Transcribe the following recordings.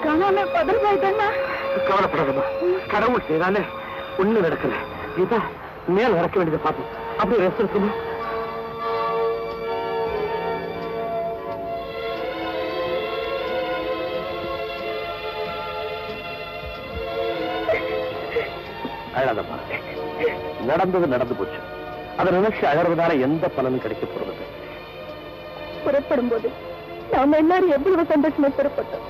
காணாம பதறமாயிட்டா. கவலைப்படாதம்மா, கடவுள் செய்தானே ஒண்ணு நடக்கல. கீதா, மேல நடக்க வேண்டியதை பார்ப்போம். அப்படி ரெஸ்ட் இருக்குமா? அழாதம்மா, நடந்தது நடந்து போச்சு. அதை நினைச்சு அழறதுனால எந்த பலனும் கிடைக்க போறது? புறப்படும் போது நாம எல்லாரும் எவ்வளவு சந்தோஷமா புறப்பட்டோம்.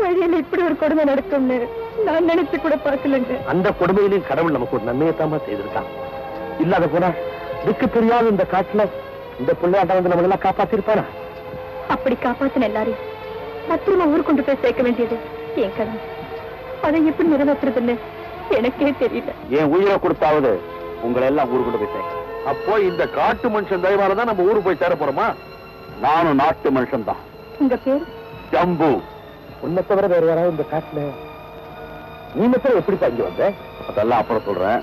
வழியில் இப்படி ஒரு கொடுமை நடக்கும்னு நான் நினைச்சு கூட பார்க்கலங்க. அந்த கொடுமையிலையும் கடவுள் நமக்கு ஒரு நன்மையத்தாம செய்திருக்கான். இல்லாத போனா திக்கு தெரியாத இந்த காட்டுல இந்த பிள்ளையாட்ட வந்து நம்ம எல்லாம் காப்பாத்திருப்பானா? அப்படி காப்பாத்தின எல்லாரையும் பத்திரமா ஊர் கொண்டு போய் சேர்க்க வேண்டியது என் கடமை. அதை எப்படி நிறைவேற்றுறதுன்னு எனக்கே தெரியல. என் உயிரை கொடுத்தாவது உங்களை எல்லாம் ஊரு கொண்டு போய் சேர்க்க. அப்போ இந்த காட்டு மனுஷன் தயவாலதான் நம்ம ஊரு போய் சேர போறோமா? நானும் நாட்டு மனுஷன் தான். உங்க பேர்? ஜம்பு. உன்னை தவிர வேற யாராவது இந்த காட்டுல? நீ மட்டும் எப்படி தங்கி வந்த? அதெல்லாம் அப்புறம் சொல்றேன்.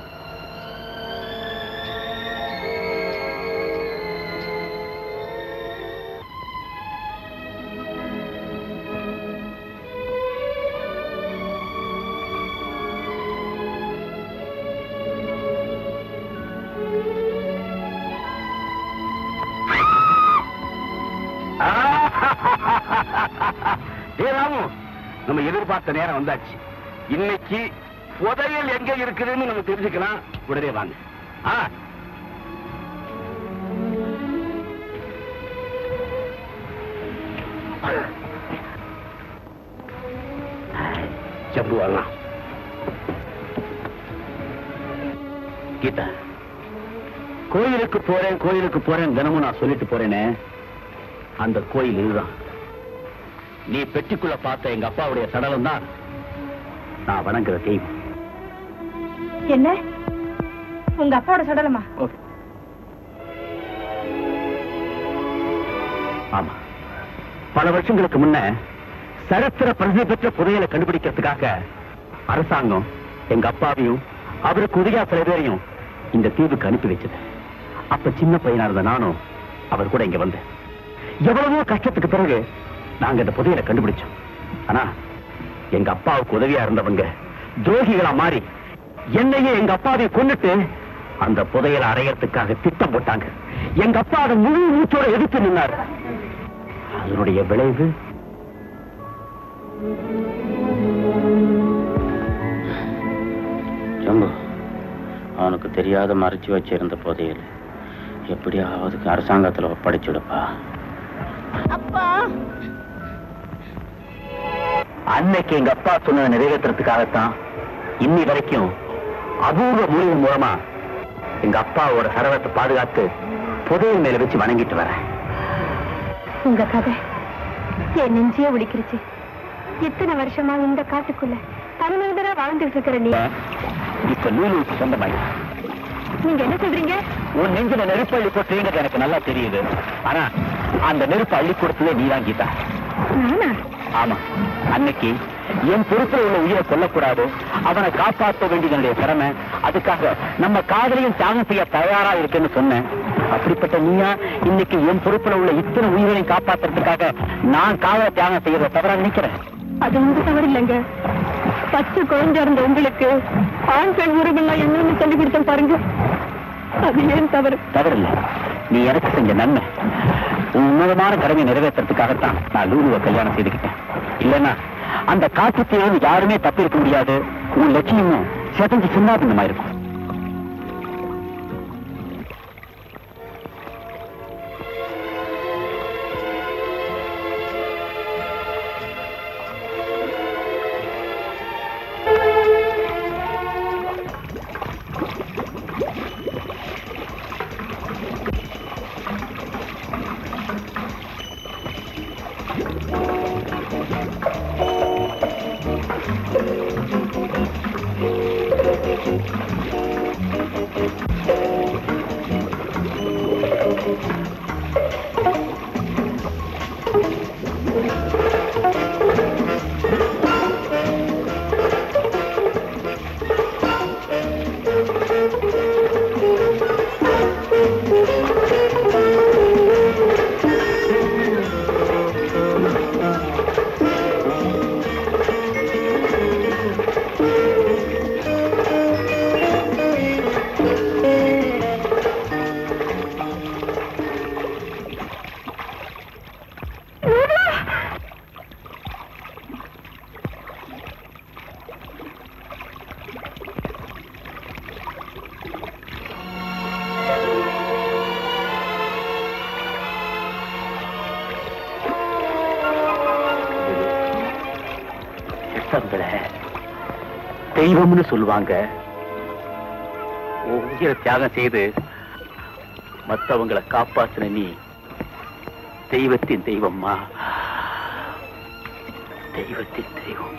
நம்ம எதிர்பார்த்த நேரம் வந்தாச்சு. இன்னைக்கு புதையல் எங்க இருக்குதுன்னு நம்ம தெரிஞ்சுக்கலாம். உடனே வாங்க. ஜம்பு வரலாம். கீதா, கோயிலுக்கு போறேன் தினமும் நான் சொல்லிட்டு போறேனே, அந்த கோயில் இதுதான். நீ பெட்டிக்குள்ள பார்த்த எங்க அப்பாவுடைய சடலம் தான் நான் வணங்குற தெய்வம். என்ன, உங்க அப்பாவோட சடலமா? ஆமா, பல வருஷங்களுக்கு முன்ன சரித்திர பிரசித்தி பெற்ற புதையலை கண்டுபிடிக்கிறதுக்காக அரசாங்கம் எங்க அப்பாவையும் அவருக்கு உதவியா சில பேரையும் இந்த தீவுக்கு அனுப்பி வச்சது. அப்ப சின்ன பையனா இருந்த நானும் அவர் கூட இங்க வந்தேன். எவ்வளவோ கஷ்டத்துக்கு பிறகு நாங்க இந்த புதையலை கண்டுபிடிச்சோம். ஆனா எங்க அப்பாவுக்கு உதவியா இருந்தவங்க துரோகிகளா மாறி என்னையே எங்க அப்பாவை கொன்னுட்டு அந்த புதையலை அடையறதுக்காக திட்டம் போட்டாங்க. எங்க அப்பா அதை முழு மூச்சோட எதிர்த்து நின்னார். அதனுடைய விளைவு ஜம்பு, அவனுக்கு தெரியாத மறைச்சு வச்சிருந்த புதையல் எப்படியாவது அரசாங்கத்துல ஒப்படைச்சுடுப்பா. அப்பா, அன்னைக்கு எங்க அப்பா சொன்னதை நிறைவேற்றுறதுக்காகத்தான் இன்னி வரைக்கும் அபூர்வ மூலிகை மூலமா எங்க அப்பாவோட சரவத்தை பாதுகாத்து புதையல் மேல வச்சு வணங்கிட்டு வரேன். உங்க கதை என் நெஞ்சியே ஒலிக்கிருச்சு. இத்தனை வருஷமா இந்த காட்டுக்குள்ள தனிமனிதரா வாழ்ந்துட்டு இருக்கிற நீ இப்ப நூலுக்கு சொந்தமாயி. நீங்க என்ன சொல்றீங்க? உன் நெஞ்சில நெருப்பு அள்ளி போட்டீங்கிறது எனக்கு நல்லா தெரியுது. ஆனா அந்த நெருப்பு அள்ளி கொடுத்ததே நீதான் கீதா. ஆமா, அன்னைக்கு என் பொறுப்புல உள்ள உயிரை கொல்லக்கூடாது, அவனை காப்பாற்ற வேண்டியதனுடைய கடமை. அதுக்காக நம்ம காதலையும் தியாகம் செய்ய தயாரா இருக்குன்னு சொன்னேன். அப்படிப்பட்ட நீயா இன்னைக்கு என் பொறுப்புல உள்ள இத்தனை உயிரையும் காப்பாற்றுறதுக்காக நான் காதலை தியாகம் செய்யறத தவறா நினைக்கிறேன்? அது உங்க தவறு இல்லைங்க. பச்சை குழந்தை இருந்த உங்களுக்கு ஆண் பெண் உறவுலாம் என்னன்னு சொல்லி கொடுத்தேன் பாருங்க. அது ஏன் தவறு? தவறு இல்ல, நீ எனக்கு செஞ்ச நன்மை. உன்னதமான கடமையை நிறைவேற்றுறதுக்காகத்தான் நான் லூலுவை கல்யாணம் செய்துக்கிட்டேன். இல்லைன்னா அந்த காட்டுத்திலிருந்து யாருமே தப்பி இருக்க முடியாது. உன் லட்சியமும் செதஞ்சு சின்னாபின்னமா இருக்கும். செத்தவங்களை தெய்வம்னு சொல்லுவாங்க. உயிரை தியாகம் செய்து மற்றவங்களை காப்பாற்றின நீ தெய்வத்தின் தெய்வம்மா, தெய்வத்தின் தெய்வம்.